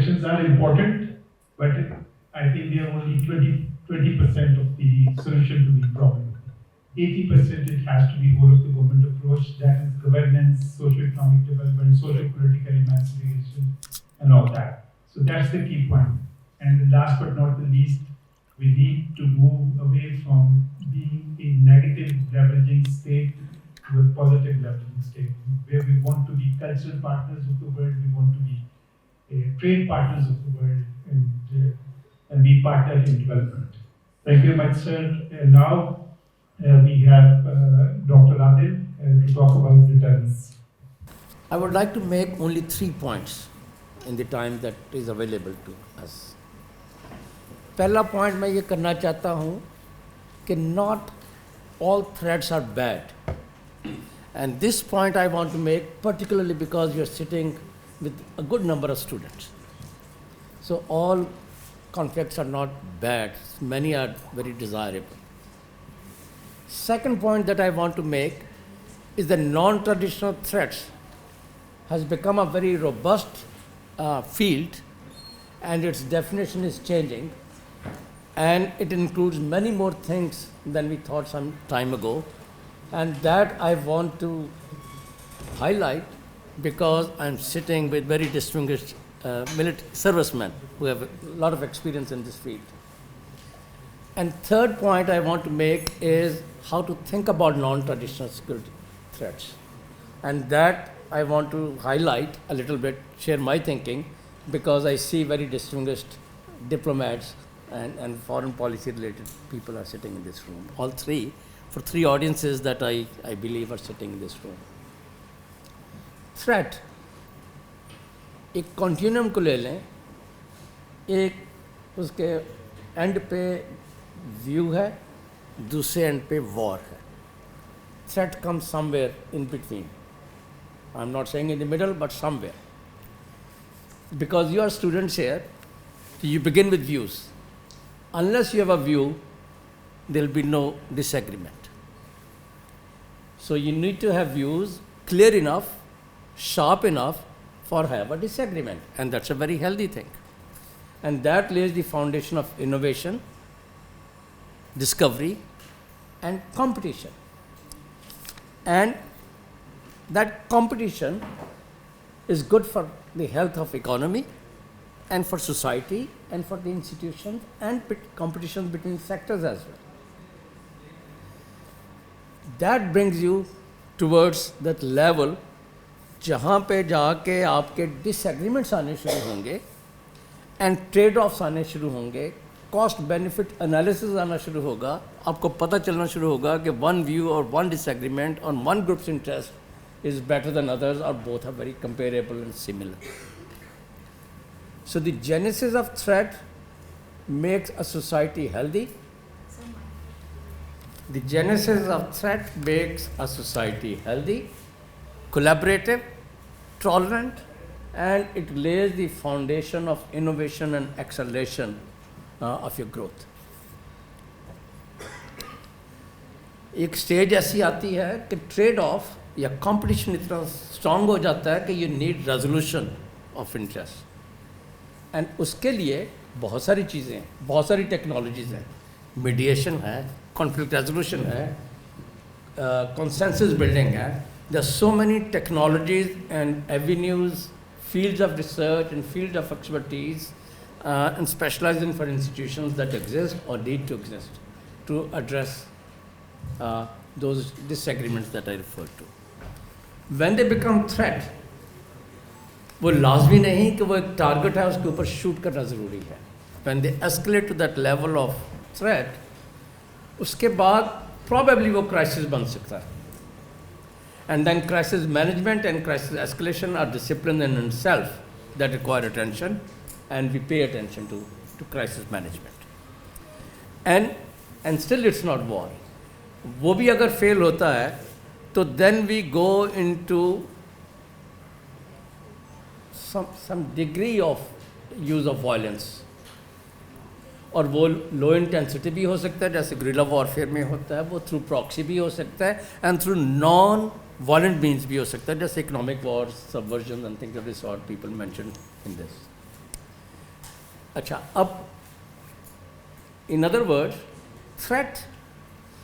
elections are important, but I think they are only 20% of the solution to the problem. 80% it has to be whole of the government approach, that is governance, socio-economic development, socio-political emancipation, and all that. So that's the key point. And last but not the least, we need to move away from being a negative leveraging state to a positive leveraging state, where we want to be cultural partners of the world, we want to be trade partners of the world, and be partners in development. Thank you very much, sir. Now we have Dr. Adil to talk about deterrence. I would like to make only 3 points in the time that is available to us. पहला point मैं ये करना चाहता हूँ कि not all threats are bad, and this point I want to make particularly because you are sitting with a good number of students. So all conflicts are not bad, many are very desirable. Second point that I want to make is the non-traditional threats has become a very robust field, and its definition is changing, and it includes many more things than we thought some time ago, and that I want to highlight because I'm sitting with very distinguished military servicemen who have a lot of experience in this field. And third point I want to make is how to think about non-traditional security threats. And that I want to highlight a little bit, share my thinking, because I see very distinguished diplomats and foreign policy related people are sitting in this room. All three, for 3 audiences that I believe are sitting in this room. Threat, एक continuum को ले लें, एक उसके end पे view है, दूसरे end पे war है. Threat comes somewhere in between. I'm not saying in the middle, but somewhere. Because you are students here, you begin with views. Unless you have a view, there will be no disagreement. So you need to have views clear enough, sharp enough for have a disagreement, and that's a very healthy thing. And that lays the foundation of innovation, discovery, and competition. And that competition is good for the health of economy and for society and for the institutions and competition between sectors as well. That brings you towards that level जहाँ पे जाके आपके disagreements आने शुरू होंगे and trade-offs आने शुरू होंगे, cost benefit analysis आना शुरू होगा, आपको पता चलना शुरू होगा कि one view or one disagreement on one group's interest is better than others, or both are very comparable and similar. So the genesis of threat makes a society healthy. The genesis of threat makes a society healthy, collaborative, tolerant, and it lays the foundation of innovation and acceleration of your growth. एक stage ऐसी आती है कि trade off या competition इतना strong हो जाता है कि you need resolution of interest, and उसके लिए बहुत सारी चीज़ें हैं, बहुत सारी टेक्नोलॉजीज़ हैं, मीडिएशन है, कॉन्फ्लिक्ट रेजोल्यूशन है, कंसेंसस बिल्डिंग है. There are so many technologies and avenues, fields of research and fields of expertise and specializing for institutions that exist or need to exist to address those disagreements that I referred to. When they become threat, वो लाजमी नहीं कि वो एक target है उसके ऊपर shoot करना ज़रूरी है. When they escalate to that level of threat, उसके बाद probably वो crisis बन सकता है. And then crisis management and crisis escalation are discipline in itself that require attention, and we pay attention to crisis management. And still it's not war. वो भी अगर fail होता है तो then we go into some degree of use of violence. और वो low intensity भी हो सकता है जैसे गुरिल्ला वॉरफेयर में होता है, वो थ्रू प्रॉक्सी भी हो सकता है, and through non violent means भी हो सकता है जैसे economic war, subversion and things of this sort people mention in this. अच्छा, अब इन अदर वर्ड थ्रेट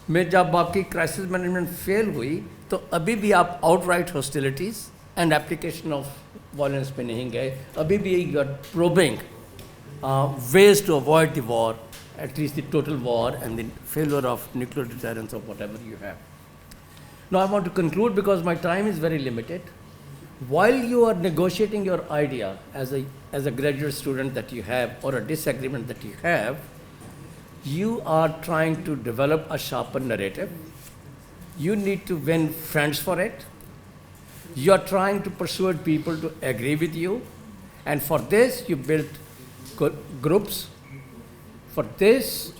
में जब आपकी क्राइसिस मैनेजमेंट फेल हुई तो अभी भी आप outright hostilities and application of violence पे नहीं गए, अभी भी you are probing ways to avoid the war, at least the total war and the failure of nuclear deterrence or whatever you have. Now I want to conclude because my time is very limited. While you are negotiating your idea as a graduate student that you have or a disagreement that you have, you are trying to develop a sharper narrative. You need to win friends for it. You are trying to persuade people to agree with you. And for this, you build groups. For this,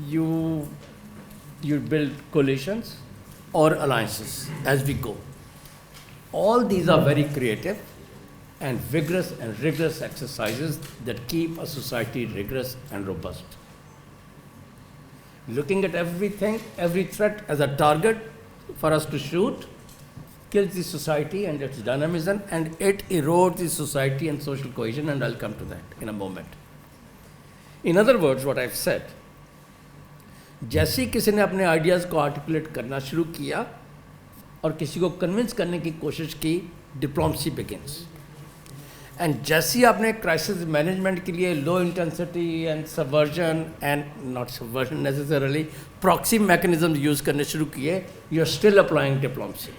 you build coalitions or alliances as we go. All these are very creative and vigorous and rigorous exercises that keep a society rigorous and robust. Looking at everything, every threat as a target for us to shoot, kills the society and its dynamism, and it erodes the society and social cohesion, and I'll come to that in a moment. In other words, what I've said, जैसे किसी ने अपने ideas को articulate करना शुरू किया और किसी को कन्विंस करने की कोशिश की, डिप्लोमेसी बिगिंस. एंड जैसे ही आपने क्राइसिस मैनेजमेंट के लिए low intensity and subversion and not subversion necessarily proxy mechanism use करने शुरू किए, you are still applying diplomacy.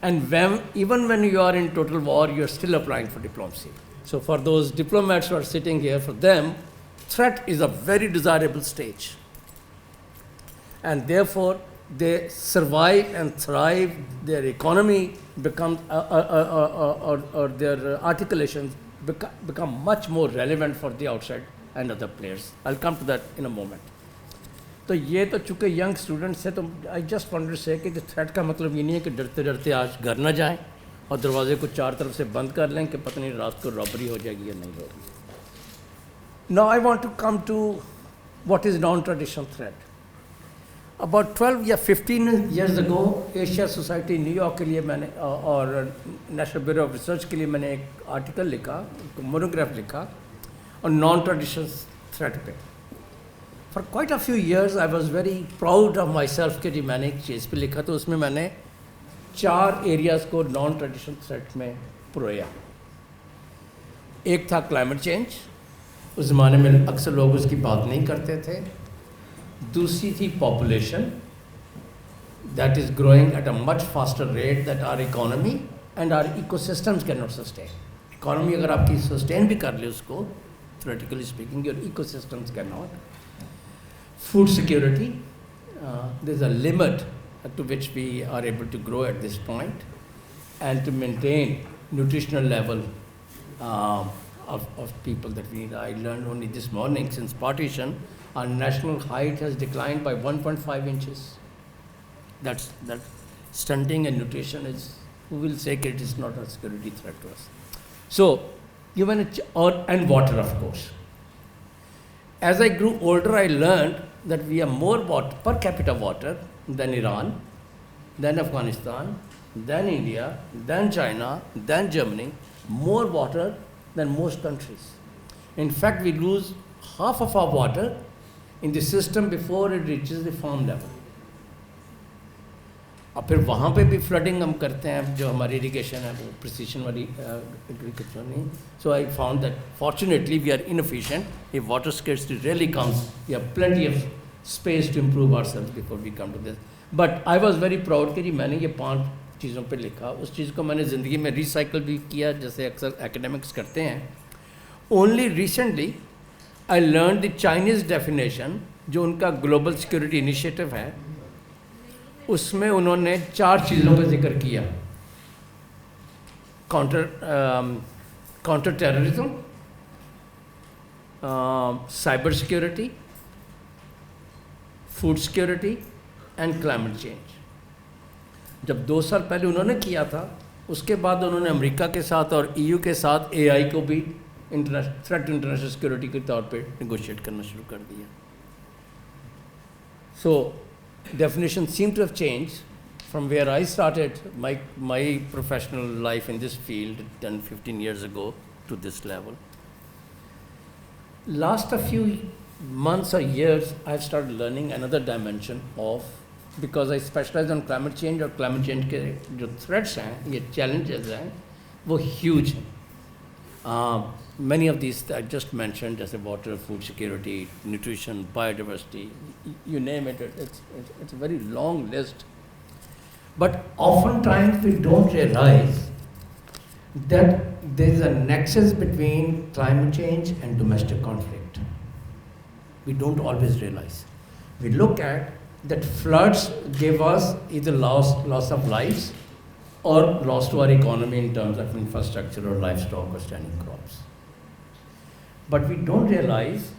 And even when you are in total war, you are still applying for diplomacy. So for those diplomats who are sitting here, for them, threat is a very desirable stage. And therefore, they survive and thrive, their economy becomes, or their articulations become much more relevant for the outside and other players. I'll come to that in a moment. तो ये तो चूँकि young students हैं, तो I just wanted to से कि threat का मतलब ये नहीं है कि डरते डरते आज घर ना जाएं और दरवाजे को चार तरफ से बंद कर लें कि पता नहीं रात को रॉबरी हो जाएगी या नहीं होगी. Now I want to come to what is non traditional threat. About 12 या 15 years ago Asia Society New York के लिए मैंने और नेशनल ब्यूरो ऑफ रिसर्च के लिए मैंने एक आर्टिकल लिखा, मोनोग्राफ लिखा और नॉन ट्रेडिशनल थ्रेट पे. For quite a few years, I was very proud of myself कि जी मैंने एक चीज़ पे लिखा, तो उसमें मैंने 4 एरियाज़ को नॉन ट्रेडिशनल थ्रेट में परोया. एक था क्लाइमेट चेंज, उस ज़माने में अक्सर लोग उसकी बात नहीं करते थे. दूसरी थी population, that is growing at a much faster rate that our economy and our ecosystems can not sustain. Economy अगर आपकी सस्टेन भी कर ले उसको, theoretically speaking, your ecosystems can not. Food security, there's a limit to which we are able to grow at this point, and to maintain nutritional level of people that we need. I learned only this morning, since partition, our national height has declined by 1.5 inches. That stunting and nutrition is, who will say that it is not a security threat to us. So, given and water, of course. As I grew older, I learned that we have more water, per capita water than Iran, than Afghanistan, than India, than China, than Germany, more water than most countries. In fact, we lose half of our water in the system before it reaches the farm level. और फिर वहाँ पे भी flooding हम करते हैं, जो हमारी इरिगेशन है वो प्रिसीशन वाली एग्रीकल्चर नहीं. So I found that fortunately we are inefficient. If water scarcity really comes, we have plenty of space to improve ourselves before we come to this. But I was very proud कि जी मैंने ये 5 चीज़ों पे लिखा. उस चीज़ को मैंने ज़िंदगी में रिसाइकल भी किया, जैसे अक्सर एकेडमिक्स करते हैं. Only recently I learn the Chinese definition, जो उनका ग्लोबल सिक्योरिटी इनिशिएटिव है, उसमें उन्होंने 4 चीज़ों का जिक्र किया. Counter terrorism, cyber security, food security and climate change. जब 2 साल पहले उन्होंने किया था, उसके बाद उन्होंने अमेरिका के साथ और EU के साथ AI को भी थ्रेट इंटरनेशनल सिक्योरिटी के तौर पे नेगोशिएट करना शुरू कर दिया. सो definition seem to have changed from where I started my professional life in this field 10-15 years ago to this level. last a few months or years, I've started learning another dimension of, because I specialize on climate change, और climate change के जो threats हैं, ये challenges हैं, वो huge हैं. Many of these I just mentioned, जैसे water, food security, nutrition, biodiversity, you name it, it's a very long list. But oftentimes we don't realize that there is a nexus between climate change and domestic conflict. We don't always realize. We look at that floods give us either loss of lives or loss to our economy in terms of infrastructure or livestock or standing crops. But we don't realize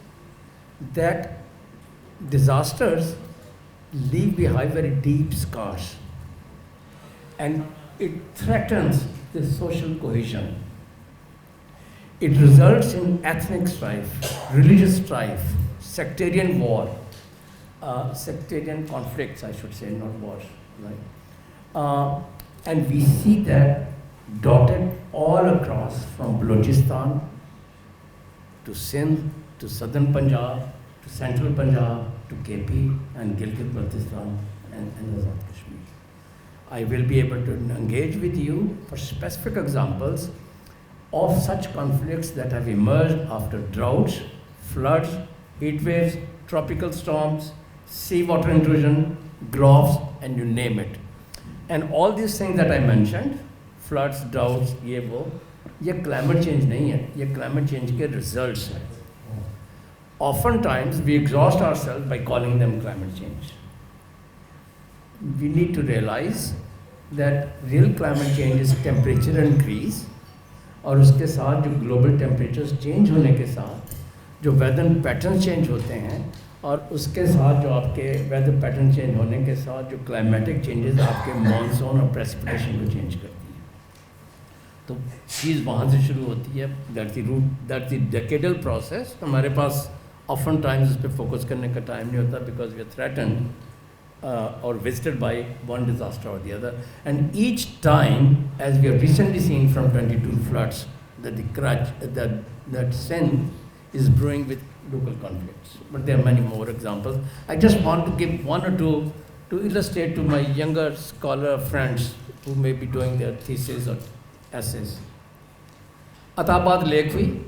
that disasters leave behind very deep scars, and it threatens the social cohesion. It results in ethnic strife, religious strife, sectarian war, sectarian conflicts, I should say, not wars, right? And we see that dotted all across, from Balochistan to Sindh to southern Punjab to central Punjab to KP and Gilgit-Baltistan and Azad Kashmir. I will be able to engage with you for specific examples of such conflicts that have emerged after droughts, floods, heat waves, tropical storms, seawater intrusion, droughts, and you name it. And all these things that I mentioned, floods, droughts, ये climate change नहीं है, ये climate change के results हैं. Oftentimes we exhaust ourselves by calling them climate change. We need to realize that real climate change is temperature increase, और उसके साथ जो global temperatures change होने के साथ जो weather patterns change होते हैं, और उसके साथ जो आपके weather pattern change होने के साथ जो climatic changes आपके monsoon और precipitation को change करती है. तो चीज़ वहाँ से शुरू होती है. That's the decadal process. हमारे पास often times इस पर focus करने का time नहीं होता, because we are threatened or visited by one disaster or the other. And each time, as we have recently seen from 22 floods, that sin is brewing with local conflicts. But there are many more examples. I just want to give one or two to illustrate to my younger scholar friends who may be doing their thesis or essays. Attabad lake हुई,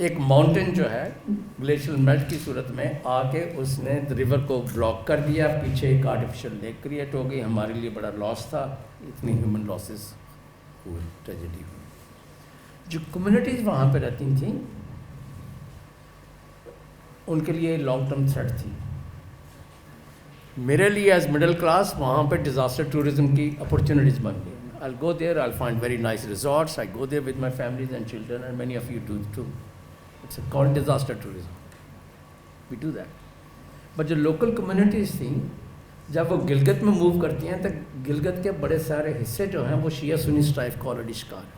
एक mountain जो है glacial melt की सूरत में आके उसने river को block कर दिया, पीछे एक आर्टिफिशियल लेक क्रिएट हो गई. हमारे लिए बड़ा लॉस था, इतनी ह्यूमन लॉसेस हुए, ट्रेजेडी हुई. जो कम्युनिटीज़ वहाँ पे रहती थी उनके लिए लॉन्ग टर्म थ्रेट थी. मेरे लिए एज मिडिल क्लास वहाँ पे डिज़ास्टर टूरिज्म की अपॉर्चुनिटीज़ बन गई. I'll go there, I'll find very nice resorts, I go there with my families and children, and many of you do too. It's called disaster tourism. We do that. But जो local communities थी, जब वो गिलगित में move करती हैं तो गिलगित के बड़े सारे हिस्से जो हैं वो शिया सुन्नी स्ट्राइफ का ऑलरेडी शिकार है.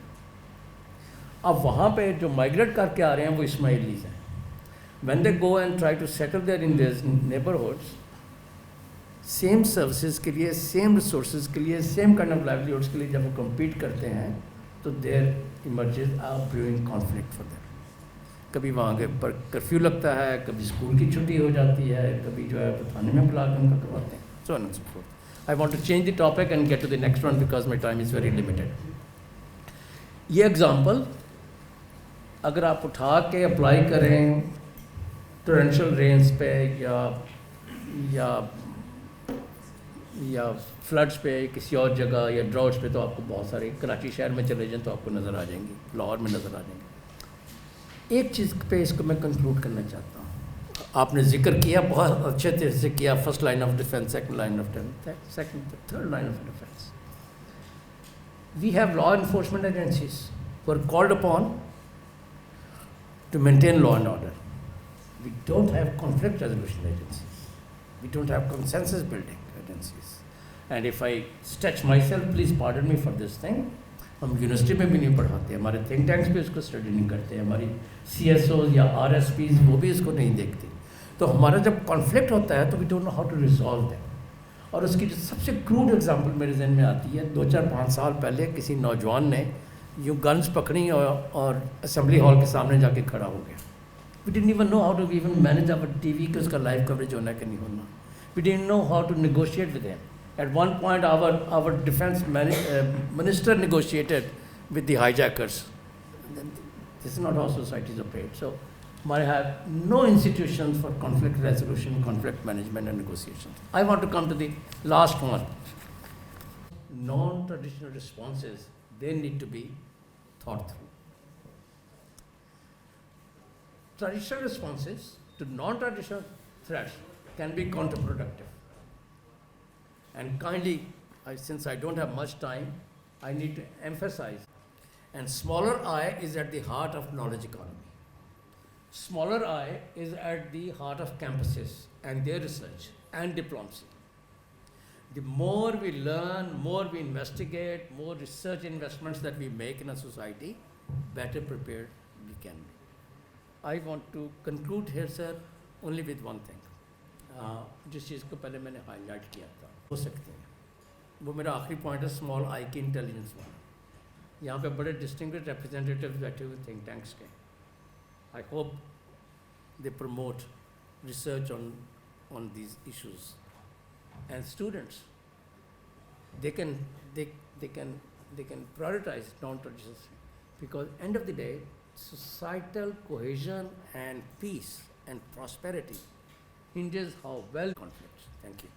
अब वहाँ पे जो माइग्रेट करके आ रहे हैं वो इस्माइलीज हैं. When they go and try to settle there in their neighborhoods, same services के लिए, सेम रिसोर्सेज के लिए, सेम काइंड ऑफ लाइवलीहुड्स के लिए जब वो कम्पीट करते हैं तो there emerges a brewing conflict for them. कभी वहाँ के पर कर्फ्यू लगता है, कभी स्कूल की छुट्टी हो जाती है, कभी जो है थाने में बुला के उनका करवाते हैं. So on and so forth. I want to change the topic and get to the next one because my time is very limited. ये एग्जाम्पल अगर आप उठा के अप्लाई करें टोरेंशियल रेन्स पे या फ्लड्स पे किसी और जगह या ड्राउट्स पे, तो आपको बहुत सारे, कराची शहर में चले जाएं तो आपको नज़र आ जाएंगी, लाहौर में नज़र आ जाएंगे. एक चीज़ पे इसको मैं कंक्लूड करना चाहता हूँ. आपने जिक्र किया, बहुत अच्छे तरह से किया, first line of defence, second line of defence, second third line of defence. We have law enforcement agencies who are called upon to maintain law and order. We don't have conflict resolution agencies, we don't have consensus building agencies. And if I stretch myself, please pardon me for this thing, हम university में भी नहीं पढ़ाते, हमारे think tanks भी इसको study नहीं करते, हमारी CSOs या RSPs वो भी इसको नहीं देखती. तो हमारा जब कॉन्फ्लिक्ट होता है तो we don't know how to resolve that. और उसकी जो सबसे क्रूड एग्जांपल मेरे जहन में आती है, 2-4-5 साल पहले किसी नौजवान ने यूँ गन्स पकड़ी और असेंबली हॉल के सामने जाके खड़ा हो गया. We didn't even know how to even manage our TV कि उसका live coverage होना है कि नहीं होना. We didn't know how to negotiate with him. At one point, our defense minister negotiated with the hijackers. This is not how societies operate. So, I have no institutions for conflict resolution, conflict management, and negotiation. I want to come to the last one. Non-traditional responses, they need to be thought through. Traditional responses to non-traditional threats can be counterproductive. And kindly, since I don't have much time, I need to emphasize. And smaller I is at the heart of knowledge economy. Smaller I is at the heart of campuses and their research and diplomacy. The more we learn, more we investigate, more research investments that we make in a society, better prepared we can be. I want to conclude here, sir, only with one thing. जिस चीज़ को पहले मैंने highlight किया था हो सकते हैं वो मेरा आखिरी पॉइंट है स्मॉल आई की इंटेलिजेंस वाला यहाँ पे बड़े डिस्टिंग्विश्ड रिप्रेजेंटेटिव्स बैठे हुए थिंक टैंक्स के I hope they promote research on these issues and students they can prioritize non-traditional because end of the day societal cohesion and peace and prosperity hinges how well conflicts. Thank you.